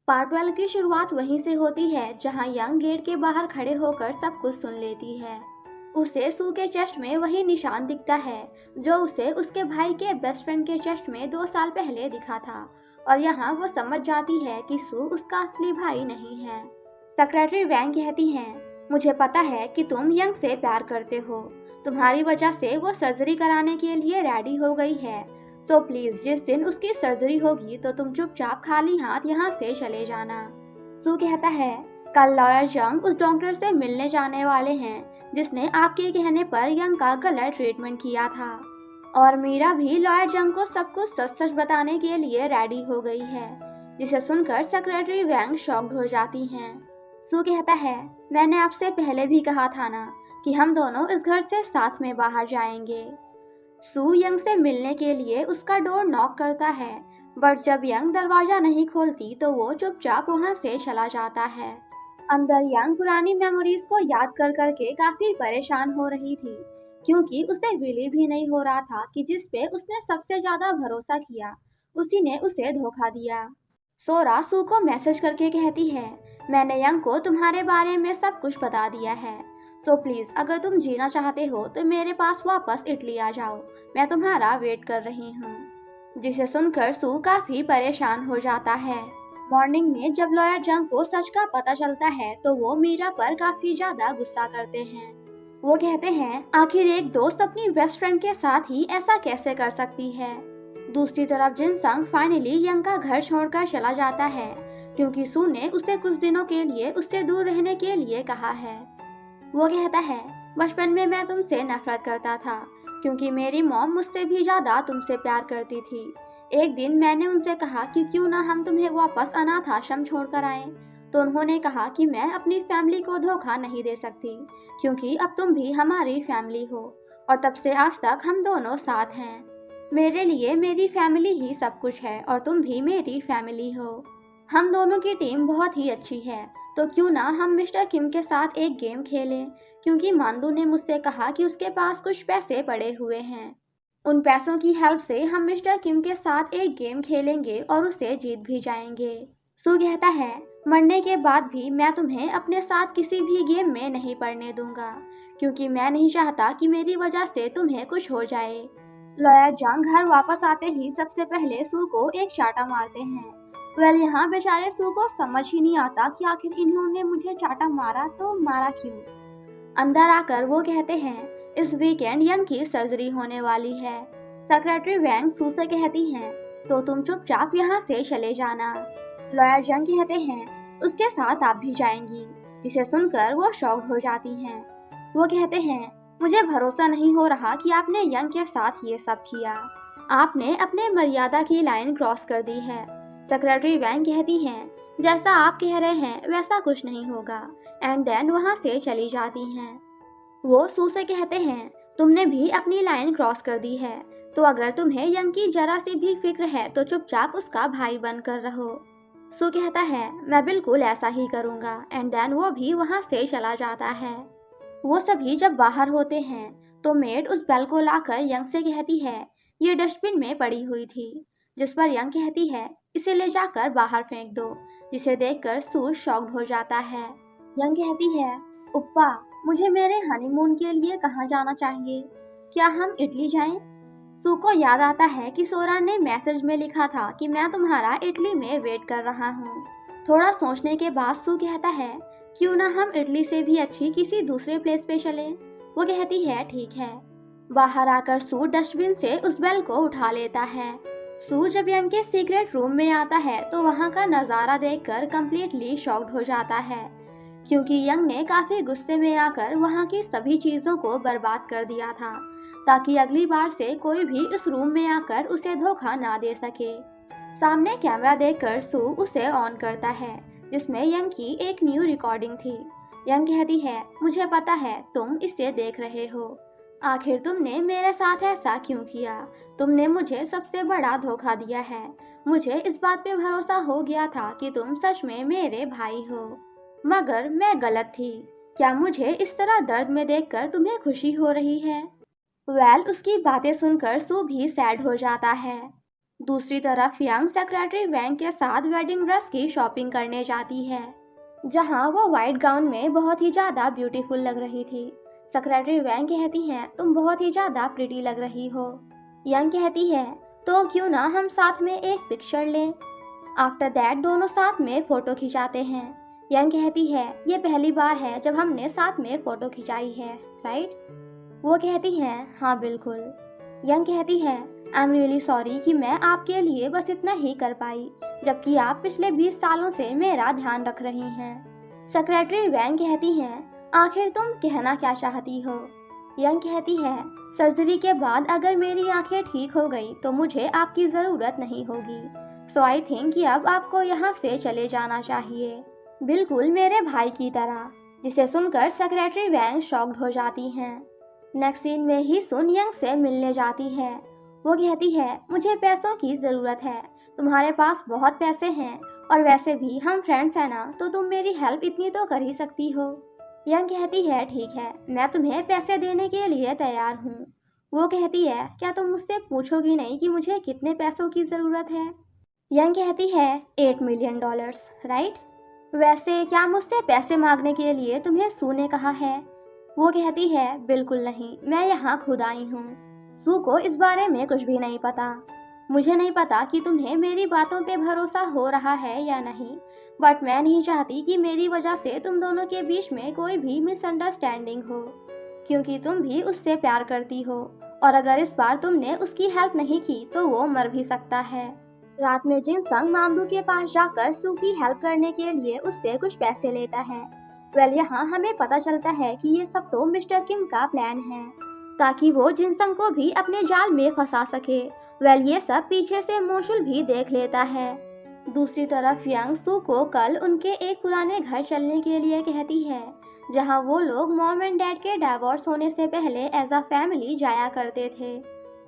Part 12 की शुरुआत वहीं से होती है जहां यंग गेट के बाहर खड़े होकर सब कुछ सुन लेती है। उसे सू के चेस्ट में वही निशान दिखता है जो उसे उसके भाई के बेस्ट फ्रेंड के चेस्ट में 2 साल पहले दिखा था। और यहाँ वो समझ जाती है कि सू उसका असली भाई नहीं है। सेक्रेटरी वैंग कहती हैं, मुझे पता है कि तुम यंग से प्यार करते हो। तुम्हारी वजह से वो सर्जरी कराने के लिए रेडी हो गई है। तो प्लीज जिस दिन उसकी सर्जरी होगी तो तुम चुपचाप खाली हाथ यहाँ से चले जाना। सू कहता है, कल लॉयर यंग उस डॉक्टर से मिलने जाने वाले हैं जिसने आपके कहने पर यंग का गलत ट्रीटमेंट किया था। और मीरा भी लॉयर यंग को सब कुछ सच सच बताने के लिए रेडी हो गई है, जिसे सुनकर सेक्रेटरी वैंग शॉक्ड हो जाती हैं। सू कहता है, मैंने आपसे पहले भी कहा था ना कि हम दोनों इस घर से साथ में बाहर जाएंगे। सू यंग से मिलने के लिए उसका डोर नॉक करता है, बट जब यंग दरवाजा नहीं खोलती तो वो चुपचाप वहां से चला जाता है। अंदर यंग पुरानी मेमोरीज को याद कर करके काफी परेशान हो रही थी, क्योंकि उसे बिलीव भी नहीं हो रहा था कि जिस पे उसने सबसे ज्यादा भरोसा किया उसी ने उसे धोखा दिया। सोरा सू को मैसेज करके कहती है, मैंने यंग को तुम्हारे बारे में सब कुछ बता दिया है। सो प्लीज अगर तुम जीना चाहते हो तो मेरे पास वापस इटली आ जाओ, मैं तुम्हारा वेट कर रही हूँ। जिसे सुनकर सू काफी परेशान हो जाता है। मॉर्निंग में जब लॉयर जंग को सच का पता चलता है तो वो मीरा पर काफी ज्यादा गुस्सा करते हैं। वो कहते हैं, आखिर एक दोस्त अपनी बेस्ट फ्रेंड के साथ ही ऐसा कैसे कर सकती है। दूसरी तरफ जिनसंग फाइनली यंग का घर छोड़कर चला जाता है, क्योंकि सू ने उसे कुछ दिनों के लिए उससे दूर रहने के लिए कहा है। वो कहता है, बचपन में मैं तुमसे नफरत करता था क्योंकि मेरी मॉम मुझसे भी ज्यादा तुमसे प्यार करती थी। एक दिन मैंने उनसे कहा कि क्यों ना हम तुम्हें वापस अनाथ आश्रम छोड़कर आएं, तो उन्होंने कहा कि मैं अपनी फैमिली को धोखा नहीं दे सकती क्योंकि अब तुम भी हमारी फैमिली हो, और तब से आज तक हम दोनों साथ हैं। मेरे लिए मेरी फैमिली ही सब कुछ है और तुम भी मेरी फैमिली हो। हम दोनों की टीम बहुत ही अच्छी है, तो क्यों ना हम मिस्टर किम के साथ एक गेम खेलें, क्योंकि मांदू ने मुझसे कहा कि उसके पास कुछ पैसे पड़े हुए हैं। उन पैसों की हेल्प से हम मिस्टर किम के साथ एक गेम खेलेंगे और उसे जीत भी जाएंगे। सू कहता है, मरने के बाद भी मैं तुम्हें अपने साथ किसी भी गेम में नहीं पड़ने दूंगा, क्योंकि मैं नहीं चाहता कि मेरी वजह से तुम्हें कुछ हो जाए। लॉयर जंग घर वापस आते ही सबसे पहले सू को एक चाटा मारते हैं। यहाँ बेचारे सू को समझ ही नहीं आता कि आखिर इन्होंने मुझे चाटा मारा तो मारा क्यों। अंदर आकर वो कहते हैं, इस वीकेंड यंग की सर्जरी होने वाली है। सेक्रेटरी वैंग सू से कहती हैं, तो तुम चुपचाप यहाँ से चले जाना। लॉयर जंग कहते हैं, उसके साथ आप भी जाएंगी, जिसे सुनकर वो शॉक्ड हो जाती हैं। वो कहते हैं, मुझे भरोसा नहीं हो रहा कि आपने यंग के साथ ये सब किया। आपने अपने मर्यादा की लाइन क्रॉस कर दी है। सेक्रेटरी वैंग कहती हैं, जैसा आप कह रहे हैं वैसा कुछ नहीं होगा, एंड देन वहाँ से चली जाती हैं। वो सू से कहते हैं, तुमने भी अपनी लाइन क्रॉस कर दी है, तो अगर तुम्हें यंग की जरा सी भी फिक्र है तो चुपचाप उसका भाई बनकर रहो। सू कहता है, मैं बिल्कुल ऐसा ही करूँगा, एंड देन वो भी वहाँ से चला जाता है। वो सभी जब बाहर होते हैं तो मेड उस बेल को लाकर यंग से कहती है, ये डस्टबिन में पड़ी हुई थी, जिस पर यंग कहती है, इसे ले जाकर बाहर फेंक दो, जिसे देखकर सू शॉक्ड हो जाता है। यंग कहती है, उप्पा, मुझे मेरे हनीमून के लिए कहाँ जाना चाहिए, क्या हम इटली जाएं? सू को याद आता है कि सोरा ने मैसेज में लिखा था कि मैं तुम्हारा इटली में वेट कर रहा हूँ। थोड़ा सोचने के बाद सू कहता है, क्यों ना हम इटली से भी अच्छी किसी दूसरे प्लेस पे चलें? वो कहती है, ठीक है। बाहर आकर सू डस्टबिन से उस बेल को उठा लेता है। सू जब यंग के सीक्रेट रूम में आता है तो वहाँ का नज़ारा देखकर कम्प्लीटली शॉक्ड हो जाता है, क्योंकि यंग ने काफी गुस्से में आकर वहाँ की सभी चीजों को बर्बाद कर दिया था, ताकि अगली बार से कोई भी इस रूम में आकर उसे धोखा ना दे सके। सामने कैमरा देखकर सू उसे ऑन करता है, जिसमें यंग की एक न्यू रिकॉर्डिंग थी। यंग कहती है, मुझे पता है तुम इसे देख रहे हो, आखिर तुमने मेरे साथ ऐसा क्यों किया? तुमने मुझे सबसे बड़ा धोखा दिया है। मुझे इस बात पे भरोसा हो गया था कि तुम सच में मेरे भाई हो, मगर मैं गलत थी। क्या मुझे इस तरह दर्द में देखकर तुम्हें खुशी हो रही है? उसकी बातें सुनकर सू भी सैड हो जाता है। दूसरी तरफ यंग सेक्रेटरी वैंग के साथ वेडिंग ड्रेस की शॉपिंग करने जाती है, जहां वो वाइट गाउन में बहुत ही ज़्यादा ब्यूटीफुल लग रही थी। सेक्रेटरी वैंग कहती हैं, तुम बहुत ही ज़्यादा प्रिटी लग रही हो। यंग कहती है, तो क्यों ना हम साथ में एक पिक्चर लें। आफ्टर दैट दोनों साथ में फ़ोटो खिंचाते हैं। यंग कहती है, ये पहली बार है जब हमने साथ में फ़ोटो खिंचाई है, राइट? वो कहती हैं, हाँ बिल्कुल। यंग कहती है, आई एम रियली सॉरी कि मैं आपके लिए बस इतना ही कर पाई, जबकि आप पिछले 20 सालों से मेरा ध्यान रख रही हैं। सेक्रेटरी वैंग कहती हैं, आखिर तुम कहना क्या चाहती हो? यंग कहती है, सर्जरी के बाद अगर मेरी आंखें ठीक हो गई तो मुझे आपकी ज़रूरत नहीं होगी। सो आई थिंक कि अब आपको यहाँ से चले जाना चाहिए, बिल्कुल मेरे भाई की तरह। जिसे सुनकर सेक्रेटरी वैंग शॉक्ड हो जाती हैं। नेक्स्ट सीन में ही सुन यंग से मिलने जाती है। वो कहती है, मुझे पैसों की ज़रूरत है, तुम्हारे पास बहुत पैसे हैं और वैसे भी हम फ्रेंड्स हैं ना, तो तुम मेरी हेल्प इतनी तो कर ही सकती हो। यंग कहती है, ठीक है, मैं तुम्हें पैसे देने के लिए तैयार हूँ। वो कहती है, क्या तुम मुझसे पूछोगी नहीं कि मुझे कितने पैसों की ज़रूरत है? यंग कहती है, $8 मिलियन, राइट? वैसे क्या मुझसे पैसे मांगने के लिए तुम्हें सू ने कहा है? वो कहती है, बिल्कुल नहीं, मैं यहाँ खुद आई हूँ। सू को इस बारे में कुछ भी नहीं पता। मुझे नहीं पता कि तुम्हें मेरी बातों पे भरोसा हो रहा है या नहीं, बट मैं नहीं चाहती कि मेरी वजह से तुम दोनों के बीच में कोई भी मिसअंडरस्टैंडिंग हो, क्योंकि तुम भी उससे प्यार करती हो और अगर इस बार तुमने उसकी हेल्प नहीं की तो वो मर भी सकता है। रात में जिनसंग मामदू के पास जाकर सू की हेल्प करने के लिए उससे कुछ पैसे लेता है। यहाँ हमें पता चलता है कि ये सब तो मिस्टर किम का प्लान है, ताकि वो जिनसंग को भी अपने जाल में फंसा सके। ये सब पीछे से मोशुल भी देख लेता है। दूसरी तरफ यंग सू को कल उनके एक पुराने घर चलने के लिए कहती है, जहां वो लोग मॉम एंड डैड के डाइवोर्स होने से पहले एज अ फैमिली जाया करते थे।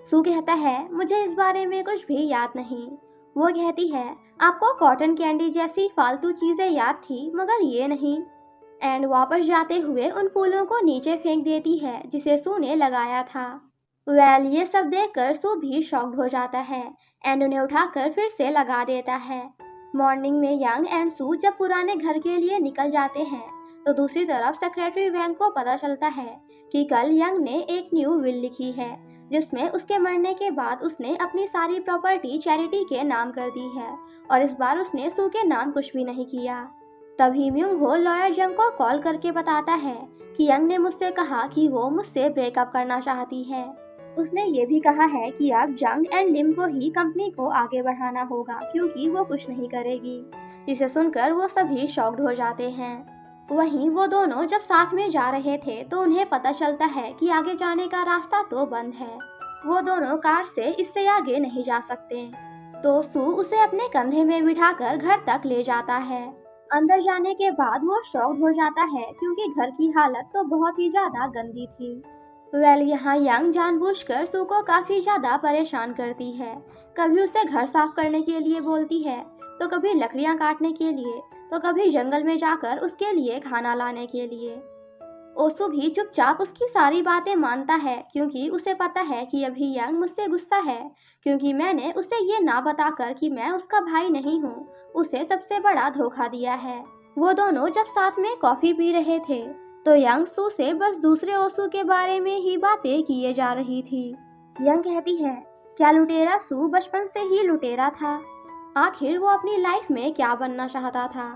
सू कहता है, मुझे इस बारे में कुछ भी याद नहीं। वो कहती है, आपको कॉटन कैंडी जैसी फालतू चीजें याद थी मगर ये नहीं। एंड वापस जाते हुए उन फूलों को नीचे फेंक देती है जिसे सू ने लगाया था। ये सब देखकर सू भी शॉक्ड हो जाता है एंड उन्हें उठाकर फिर से लगा देता है। मॉर्निंग में यंग एंड सू जब पुराने घर के लिए निकल जाते हैं तो दूसरी तरफ सेक्रेटरी वैंग को पता चलता है कि कल यंग ने एक न्यू विल लिखी है, जिसमें उसके मरने के बाद उसने अपनी सारी प्रॉपर्टी चैरिटी के नाम कर दी है और इस बार उसने सू के नाम कुछ भी नहीं किया। तभी म्यूंग हो लॉयर जंग को कॉल करके बताता है कि यंग ने मुझसे कहा कि वो मुझसे ब्रेकअप करना चाहती है। उसने ये भी कहा है कि अब जंग एंड लिम को ही कंपनी को आगे बढ़ाना होगा क्योंकि वो कुछ नहीं करेगी। जिसे सुनकर वो सभी शॉक्ड हो जाते हैं। वहीं वो दोनों जब साथ में जा रहे थे तो उन्हें पता चलता है कि आगे जाने का रास्ता तो बंद है। वो दोनों कार से इससे आगे नहीं जा सकते, तो सू उसे अपने कंधे में बिठाकर घर तक ले जाता है। अंदर जाने के बाद वो शॉक्ड हो जाता है क्योंकि घर की हालत तो बहुत ही ज्यादा गंदी थी। यहाँ यंग जानबूझकर सू को काफी ज्यादा परेशान करती है। कभी उसे घर साफ करने के लिए बोलती है, तो कभी लकड़ियां काटने के लिए, तो कभी जंगल में जाकर उसके लिए खाना लाने के लिए। ओसू भी चुपचाप उसकी सारी बातें मानता है क्योंकि उसे पता है कि अभी यंग मुझसे गुस्सा है क्योंकि मैंने उसे ये ना बताकर कि मैं उसका भाई नहीं हूँ उसे सबसे बड़ा धोखा दिया है। वो दोनों जब साथ में कॉफी पी रहे थे तो यंग सू से बस दूसरे ओसू के बारे में ही बातें किए जा रही थी। यंग कहती है, क्या लुटेरा सू बचपन से ही लुटेरा था? आखिर वो अपनी लाइफ में क्या बनना चाहता था?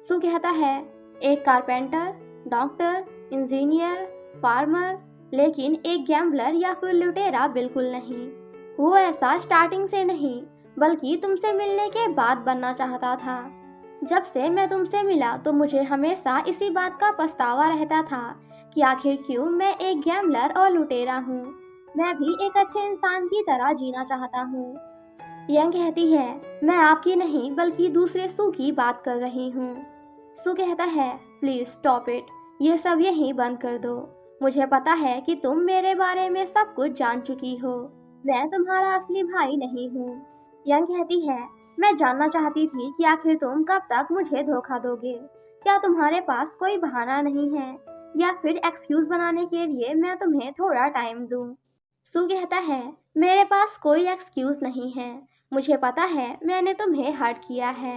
सू कहता है, एक कारपेंटर, डॉक्टर, इंजीनियर, फार्मर, लेकिन एक गैम्बलर या फिर लुटेरा बिल्कुल नहीं। वो ऐसा स्टार्टिंग से नहीं बल्कि तुमसे मिलने के बाद बनना चाहता था। जब से मैं तुमसे मिला तो मुझे हमेशा इसी बात का पछतावा रहता था कि आखिर क्यों मैं एक गैम्बलर और लुटेरा हूँ। मैं भी एक अच्छे इंसान की तरह जीना चाहता हूँ। यंग कहती है, मैं आपकी नहीं बल्कि दूसरे सू की बात कर रही हूँ। सू कहता है, प्लीज स्टॉप इट, ये सब यहीं बंद कर दो। मुझे पता है कि तुम मेरे बारे में सब कुछ जान चुकी हो। मैं तुम्हारा असली भाई नहीं हूँ। यंग कहती है, मैं जानना चाहती थी कि आखिर तुम कब तक मुझे धोखा दोगे। क्या तुम्हारे पास कोई बहाना नहीं है या फिर एक्सक्यूज बनाने के लिए मैं तुम्हें थोड़ा टाइम दूं? सू कहता है, मेरे पास कोई एक्सक्यूज नहीं है, मुझे पता है मैंने तुम्हें हर्ट किया है।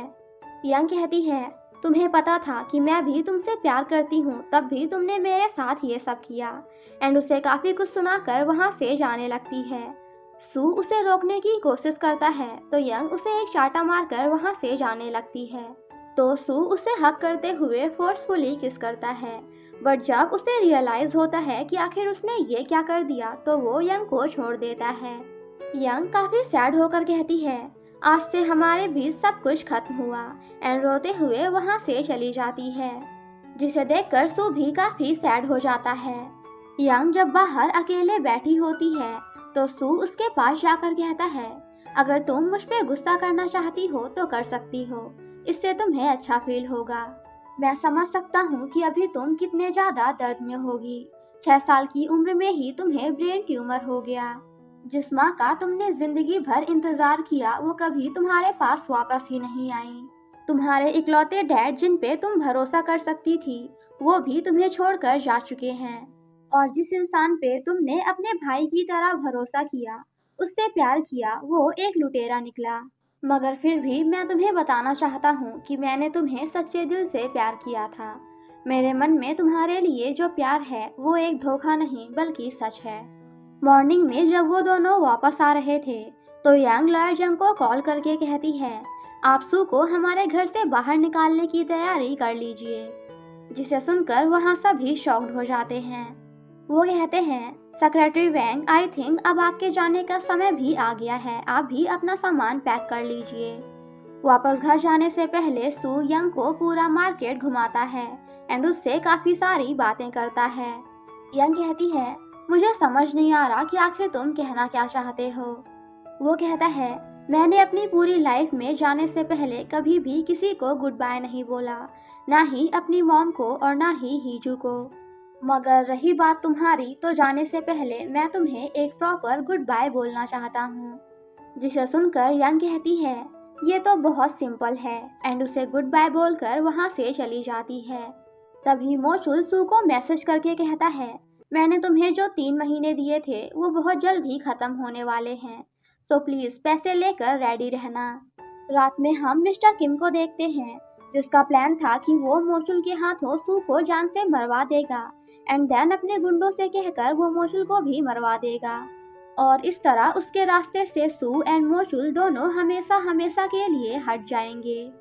यंग कहती है, तुम्हें पता था कि मैं भी तुमसे प्यार करती हूँ, तब भी तुमने मेरे साथ ये सब किया। एंड उसे काफ़ी कुछ सुनाकर वहाँ से जाने लगती है। सू उसे रोकने की कोशिश करता है तो यंग उसे एक चांटा मारकर वहाँ से जाने लगती है। तो सू उसे हक करते हुए फोर्सफुली किस करता है, बट जब उसे रियलाइज होता है कि आखिर उसने ये क्या कर दिया तो वो यंग को छोड़ देता है। यंग काफ़ी सैड होकर कहती है, आज से हमारे बीच सब कुछ खत्म हुआ। एंड रोते हुए वहाँ से चली जाती है, जिसे देखकर सू भी काफ़ी सैड हो जाता है। यंग जब बाहर अकेले बैठी होती है तो सू उसके पास जाकर कहता है, अगर तुम मुझ पे गुस्सा करना चाहती हो तो कर सकती हो, इससे तुम्हें अच्छा फील होगा। मैं समझ सकता हूँ कि अभी तुम कितने ज़्यादा दर्द में होगी। 6 साल की उम्र में ही तुम्हें ब्रेन ट्यूमर हो गया। जिस माँ का तुमने जिंदगी भर इंतजार किया वो कभी तुम्हारे पास वापस ही नहीं आई। तुम्हारे इकलौते डैड जिन पे तुम भरोसा कर सकती थी वो भी तुम्हें छोड़कर जा चुके हैं। और जिस इंसान पे तुमने अपने भाई की तरह भरोसा किया, उससे प्यार किया, वो एक लुटेरा निकला। मगर फिर भी मैं तुम्हें बताना चाहता हूँ कि मैंने तुम्हें सच्चे दिल से प्यार किया था। मेरे मन में तुम्हारे लिए जो प्यार है वो एक धोखा नहीं बल्कि सच है। मॉर्निंग में जब वो दोनों वापस आ रहे थे तो यंग लॉयर जंग को कॉल करके कहती है, आप सू को हमारे घर से बाहर निकालने की तैयारी कर लीजिए। जिसे सुनकर वहाँ सभी शॉक्ड हो जाते हैं। वो कहते हैं, सेक्रेटरी वैंग, आई थिंक अब आपके जाने का समय भी आ गया है, आप भी अपना सामान पैक कर लीजिए। वापस घर जाने से पहले सू यंग को पूरा मार्केट घुमाता है एंड उससे काफ़ी सारी बातें करता है। यंग कहती है, मुझे समझ नहीं आ रहा कि आखिर तुम कहना क्या चाहते हो। वो कहता है, मैंने अपनी पूरी लाइफ में जाने से पहले कभी भी किसी को गुड बाय नहीं बोला, ना ही अपनी मॉम को और ना ही हीजू को। मगर रही बात तुम्हारी, तो जाने से पहले मैं तुम्हें एक प्रॉपर गुड बाय बोलना चाहता हूँ। जिसे सुनकर यंग कहती है, ये तो बहुत सिंपल है, एंड उसे गुड बाय बोलकर वहाँ से चली जाती है। तभी मोचुल सू को मैसेज करके कहता है, मैंने तुम्हें जो 3 महीने दिए थे वो बहुत जल्द ही खत्म होने वाले हैं, सो प्लीज पैसे लेकर रेडी रहना। रात में हम मिस्टर किम को देखते हैं, जिसका प्लान था कि वो मोचुल के हाथों सू को जान से मरवा देगा एंड देन अपने गुंडों से कहकर वो मोचुल को भी मरवा देगा। और इस तरह उसके रास्ते से सू एंड मोचुल दोनों हमेशा हमेशा के लिए हट जाएंगे।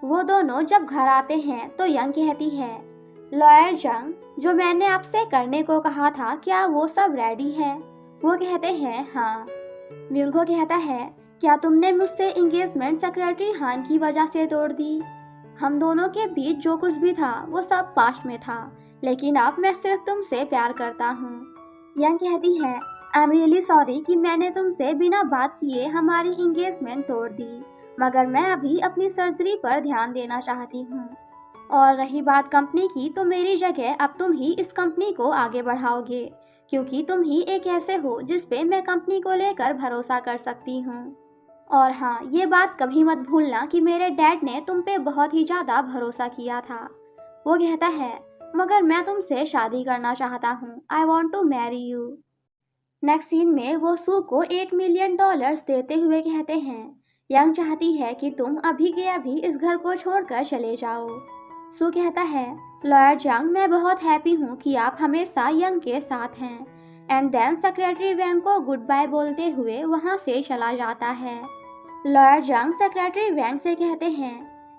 वो दोनों जब घर आते हैं तो यंग कहती है, लॉयर जंग, जो मैंने आपसे करने को कहा था क्या वो सब रेडी है? वो कहते हैं हाँ। म्यूंग कहता है, क्या तुमने मुझसे एंगेजमेंट सेक्रेटरी हान की वजह से तोड़ दी? हम दोनों के बीच जो कुछ भी था वो सब पास्ट में था, लेकिन अब मैं सिर्फ तुमसे प्यार करता हूँ। यंग कहती है, आई एम रियली सॉरी कि मैंने तुमसे बिना बात किए हमारी एंगेजमेंट तोड़ दी, मगर मैं अभी अपनी सर्जरी पर ध्यान देना चाहती हूँ। और रही बात कंपनी की, तो मेरी जगह अब तुम ही इस कंपनी को आगे बढ़ाओगे, क्योंकि तुम ही एक ऐसे हो जिस पे मैं कंपनी को लेकर भरोसा कर सकती हूँ। और हाँ, ये बात कभी मत भूलना कि मेरे डैड ने तुम पे बहुत ही ज़्यादा भरोसा किया था। वो कहता है, मगर मैं तुमसे शादी करना चाहता हूँ, I want to marry you. Next scene में वो सू को $8 मिलियन देते हुए कहते हैं, यंग चाहती है कि तुम अभी के अभी इस घर को छोड़कर चले जाओ। सू कहता है, लॉयर जंग, मैं बहुत हैप्पी हूँ कि आप हमेशा यंग के साथ हैं। एंड देन सेक्रेटरी वैंग को गुड बाय बोलते हुए वहाँ से चला जाता है। लॉयर जंग सेक्रेटरी वैंग से कहते हैं,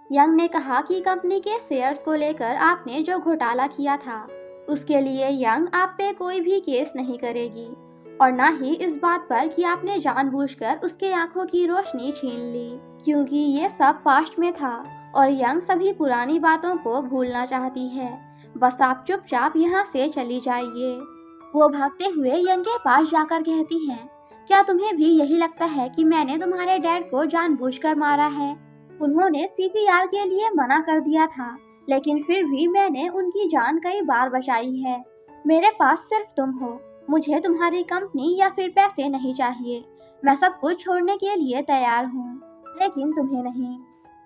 यंग ने कहा कि कंपनी के शेयर्स को लेकर आपने जो घोटाला किया था उसके लिए यंग आप पे कोई भी केस नहीं करेगी, और ना ही इस बात पर कि आपने जानबूझकर उसके आंखों की रोशनी छीन ली, क्योंकि ये सब पास्ट में था और यंग सभी पुरानी बातों को भूलना चाहती है। बस आप चुपचाप यहाँ से चली जाइए। वो भागते हुए यंग के पास जाकर कहती है, क्या तुम्हें भी यही लगता है कि मैंने तुम्हारे डैड को जानबूझकर मारा है? उन्होंने सीपीआर के लिए मना कर दिया था, लेकिन फिर भी मैंने उनकी जान कई बार बचाई है। मेरे पास सिर्फ तुम हो, मुझे तुम्हारी कंपनी या फिर पैसे नहीं चाहिए। मैं सब कुछ छोड़ने के लिए तैयार हूँ, लेकिन तुम्हें नहीं।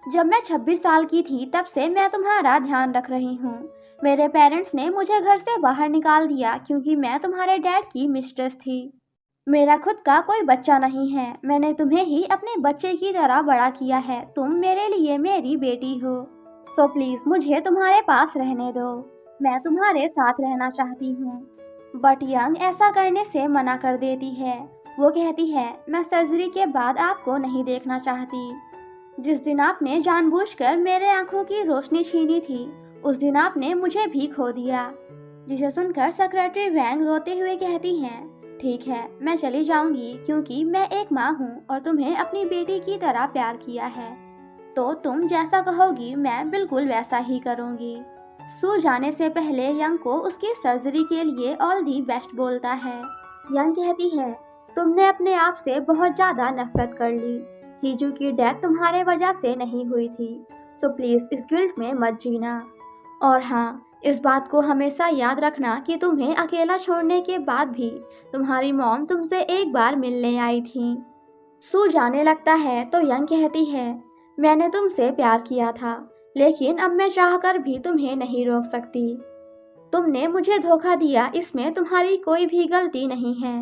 जब मैं 26 साल की थी तब से मैं तुम्हारा ध्यान रख रही हूँ। मेरे पेरेंट्स ने मुझे घर से बाहर निकाल दिया क्योंकि मैं तुम्हारे डैड की मिस्ट्रेस थी। मेरा खुद का कोई बच्चा नहीं है, मैंने तुम्हें ही अपने बच्चे की तरह बड़ा किया है, तुम मेरे लिए मेरी बेटी हो। सो प्लीज मुझे तुम्हारे पास रहने दो, मैं तुम्हारे साथ रहना चाहती हूँ। बट यंग ऐसा करने से मना कर देती है। वो कहती है, मैं सर्जरी के बाद आपको नहीं देखना चाहती। जिस दिन आपने जानबूझकर मेरे आंखों की रोशनी छीनी थी, उस दिन आपने मुझे भी खो दिया। जिसे सुनकर सेक्रेटरी वैंग रोते हुए कहती हैं, ठीक है, मैं चली जाऊंगी क्योंकि मैं एक माँ हूँ और तुम्हें अपनी बेटी की तरह प्यार किया है, तो तुम जैसा कहोगी मैं बिल्कुल वैसा ही करूंगी। सू जाने से पहले यंग को उसकी सर्जरी के लिए ऑल दी बेस्ट बोलता है। यंग कहती है, तुमने अपने आप से बहुत ज़्यादा नफरत कर ली। हीजू की डेथ तुम्हारे वजह से नहीं हुई थी, सो प्लीज़ इस गिल्ट में मत जीना। और हाँ, इस बात को हमेशा याद रखना कि तुम्हें अकेला छोड़ने के बाद भी तुम्हारी मॉम तुमसे एक बार मिलने आई थी। सू जाने लगता है तो यंग कहती है, मैंने तुमसे प्यार किया था, लेकिन अब मैं चाहकर भी तुम्हें नहीं रोक सकती। तुमने मुझे धोखा दिया, इसमें तुम्हारी कोई भी गलती नहीं है,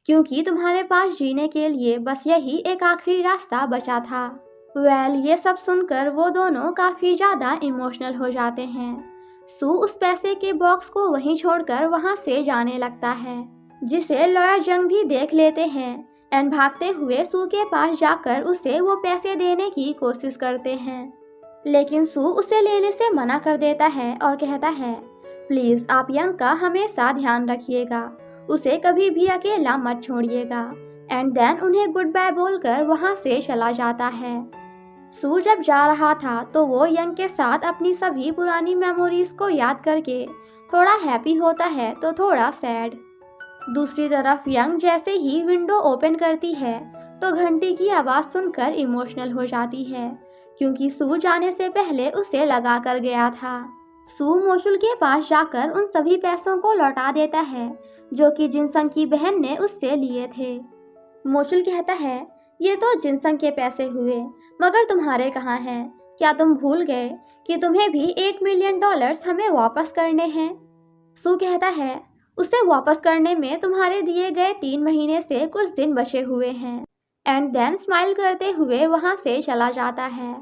क्योंकि तुम्हारे पास जीने के लिए बस यही एक आखिरी रास्ता बचा था। ये सब सुनकर वो दोनों काफी ज्यादा इमोशनल हो जाते हैं। सू उस पैसे के बॉक्स को वहीं छोड़कर वहां से जाने लगता है, जिसे लॉयर जंग भी देख लेते हैं एंड भागते हुए सू के पास जाकर उसे वो पैसे देने की कोशिश करते हैं। लेकिन सू उसे लेने से मना कर देता है और कहता है, प्लीज आप यंग का हमेशा ध्यान रखिएगा, उसे कभी भी अकेला मत छोड़िएगा। एंड देन उन्हें गुड बाय बोलकर वहां से चला जाता है। सू जब जा रहा था तो वो यंग के साथ अपनी सभी पुरानी मेमोरीज को याद करके थोड़ा हैप्पी होता है तो थोड़ा सैड। दूसरी तरफ यंग जैसे ही विंडो ओपन करती है तो घंटी की आवाज़ सुनकर इमोशनल हो जाती है, क्योंकि सू जाने से पहले उसे लगा कर गया था। सू मोशुल के पास जाकर उन सभी पैसों को लौटा देता है जो कि जिनसंग की बहन ने उससे लिए थे। मोशुल कहता है, ये तो जिनसंग के पैसे हुए, मगर तुम्हारे कहाँ हैं? क्या तुम भूल गए कि तुम्हें भी $8 मिलियन हमें वापस करने हैं? सू कहता है, उसे वापस करने में तुम्हारे दिए गए 3 महीने से कुछ दिन बचे हुए हैं। एंड देन स्माइल करते हुए वहां से चला जाता है।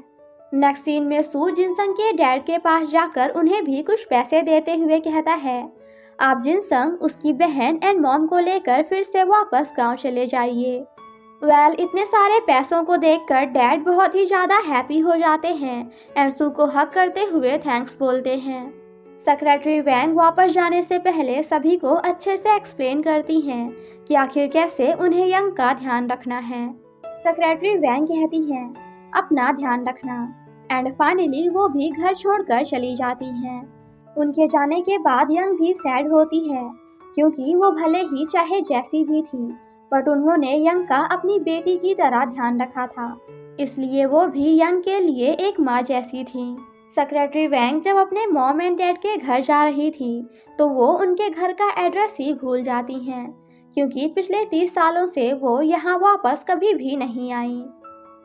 नेक्स्ट सीन में सू जिनसंग के डैड के पास जाकर उन्हें भी कुछ पैसे देते हुए कहता है, आप जिनसंग, उसकी बहन एंड मॉम को लेकर फिर से वापस गांव चले जाइए। इतने सारे पैसों को देखकर डैड बहुत ही ज़्यादा हैप्पी हो जाते हैं एंड सू को हक करते हुए थैंक्स बोलते हैं। सेक्रेटरी वैंग वापस जाने से पहले सभी को अच्छे से एक्सप्लेन करती हैं कि आखिर कैसे उन्हें यंग का ध्यान रखना है। सेक्रेटरी वैंग कहती हैं, अपना ध्यान रखना। एंड फाइनली वो भी घर छोड़कर चली जाती हैं। उनके जाने के बाद यंग भी सैड होती है, क्योंकि वो भले ही चाहे जैसी भी थी, बट उन्होंने यंग का अपनी बेटी की तरह ध्यान रखा था, इसलिए वो भी यंग के लिए एक माँ जैसी थी। सेक्रेटरी वैंग जब अपने मॉम एंड डैड के घर जा रही थी तो वो उनके घर का एड्रेस ही भूल जाती हैं, क्योंकि पिछले 30 सालों से वो यहाँ वापस कभी भी नहीं आई।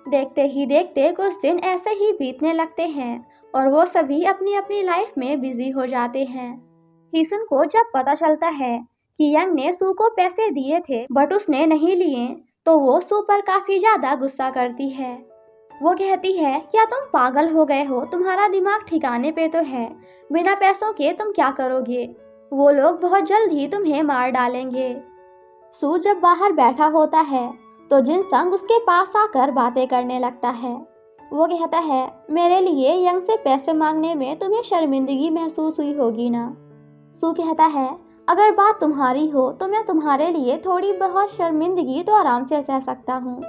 देखते ही देखते कुछ दिन ऐसे ही बीतने लगते हैं और वो सभी अपनी अपनी लाइफ में बिजी हो जाते हैं। हीसुन को जब पता चलता है कि यंग ने सू को पैसे दिए थे बट उसने नहीं लिए, तो वो सू पर काफी ज्यादा गुस्सा करती है। वो कहती है, क्या तुम पागल हो गए हो? तुम्हारा दिमाग ठिकाने पे तो है, बिना पैसों के तुम क्या करोगे? वो लोग बहुत जल्द ही तुम्हें मार डालेंगे। सू जब बाहर बैठा होता है तो जिनसंग उसके पास आकर बातें करने लगता है। वो कहता है, मेरे लिए यंग से पैसे मांगने में तुम्हें शर्मिंदगी महसूस हुई होगी ना? सू कहता है, अगर बात तुम्हारी हो तो मैं तुम्हारे लिए थोड़ी बहुत शर्मिंदगी तो आराम से सह सकता हूँ।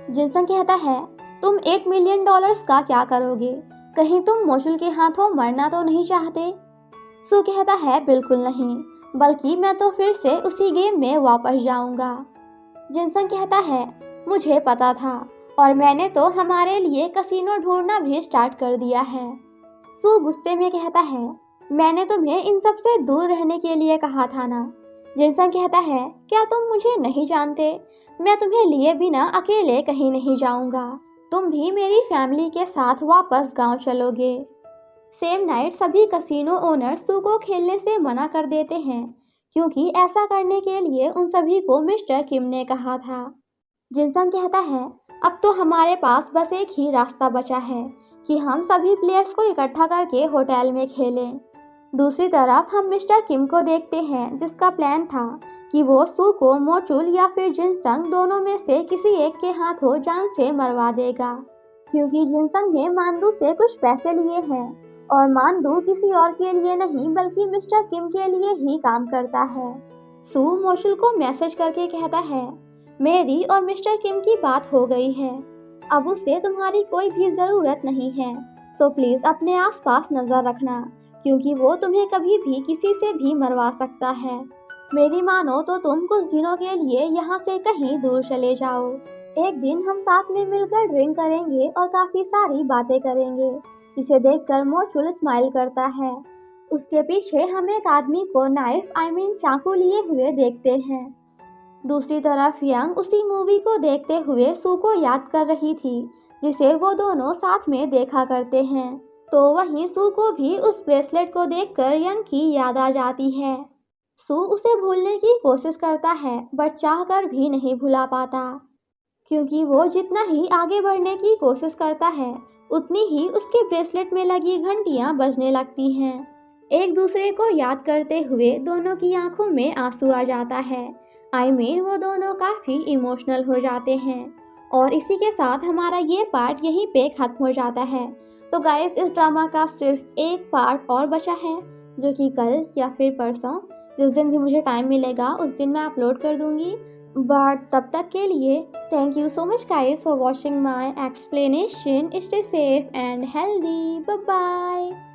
जिनसंग कहता है, तुम $8 मिलियन का क्या करोगे? कहीं तुम मोशुल के हाथों मरना तो नहीं चाहते? सू कहता है, बिल्कुल नहीं, बल्कि मैं तो फिर से उसी गेम में वापस जाऊंगा। जिनसंग कहता है, मुझे पता था और मैंने तो हमारे लिए कसिनो ढूंढना भी स्टार्ट कर दिया है। सू गुस्से में कहता है, मैंने तुम्हें इन सब से दूर रहने के लिए कहा था ना। जिनसंग कहता है, क्या तुम मुझे नहीं जानते? मैं तुम्हें लिए बिना अकेले कहीं नहीं जाऊंगा, तुम भी मेरी फैमिली के साथ वापस गांव चलोगे। सेम नाइट सभी कसिनो ओनर सू को खेलने से मना कर देते हैं, क्योंकि ऐसा करने के लिए उन सभी को मिस्टर किम ने कहा था। जिनसंग कहता है, अब तो हमारे पास बस एक ही रास्ता बचा है कि हम सभी प्लेयर्स को इकट्ठा करके होटल में खेलें। दूसरी तरफ हम मिस्टर किम को देखते हैं जिसका प्लान था कि वो सू को मोचुल या फिर जिनसंग दोनों में से किसी एक के हाथों जान से मरवा देगा, क्योंकि जिनसंग ने मानदू से कुछ पैसे लिए हैं और मानदू किसी और के लिए नहीं बल्कि मिस्टर किम के लिए ही काम करता है। सू मोचुल को मैसेज करके कहता है, मेरी और मिस्टर किम की बात हो गई है, अब उसे तुम्हारी कोई भी ज़रूरत नहीं है, सो प्लीज़ अपने आसपास नज़र रखना, क्योंकि वो तुम्हें कभी भी किसी से भी मरवा सकता है। मेरी मानो तो तुम कुछ दिनों के लिए यहाँ से कहीं दूर चले जाओ। एक दिन हम साथ में मिलकर ड्रिंक करेंगे और काफ़ी सारी बातें करेंगे। इसे देखकर मोचुल स्माइल करता है। उसके पीछे हम एक आदमी को नाइफ चाकू लिए हुए देखते हैं। दूसरी तरफ यंग उसी मूवी को देखते हुए सू को याद कर रही थी जिसे वो दोनों साथ में देखा करते हैं। तो वहीं सू को भी उस ब्रेसलेट को देखकर यंग की याद आ जाती है। सू उसे भूलने की कोशिश करता है बट चाहकर भी नहीं भुला पाता, क्योंकि वो जितना ही आगे बढ़ने की कोशिश करता है उतनी ही उसके ब्रेसलेट में लगी घंटियां बजने लगती हैं। एक दूसरे को याद करते हुए दोनों की आंखों में आंसू आ जाता है। वो दोनों काफ़ी इमोशनल हो जाते हैं। और इसी के साथ हमारा ये पार्ट यहीं पे ख़त्म हो जाता है। तो गाइस, इस ड्रामा का सिर्फ एक पार्ट और बचा है जो कि कल या फिर परसों, जिस दिन भी मुझे टाइम मिलेगा उस दिन मैं अपलोड कर दूंगी। बट तब तक के लिए thank you so much guys for watching my explanation. Stay safe and healthy. Bye bye.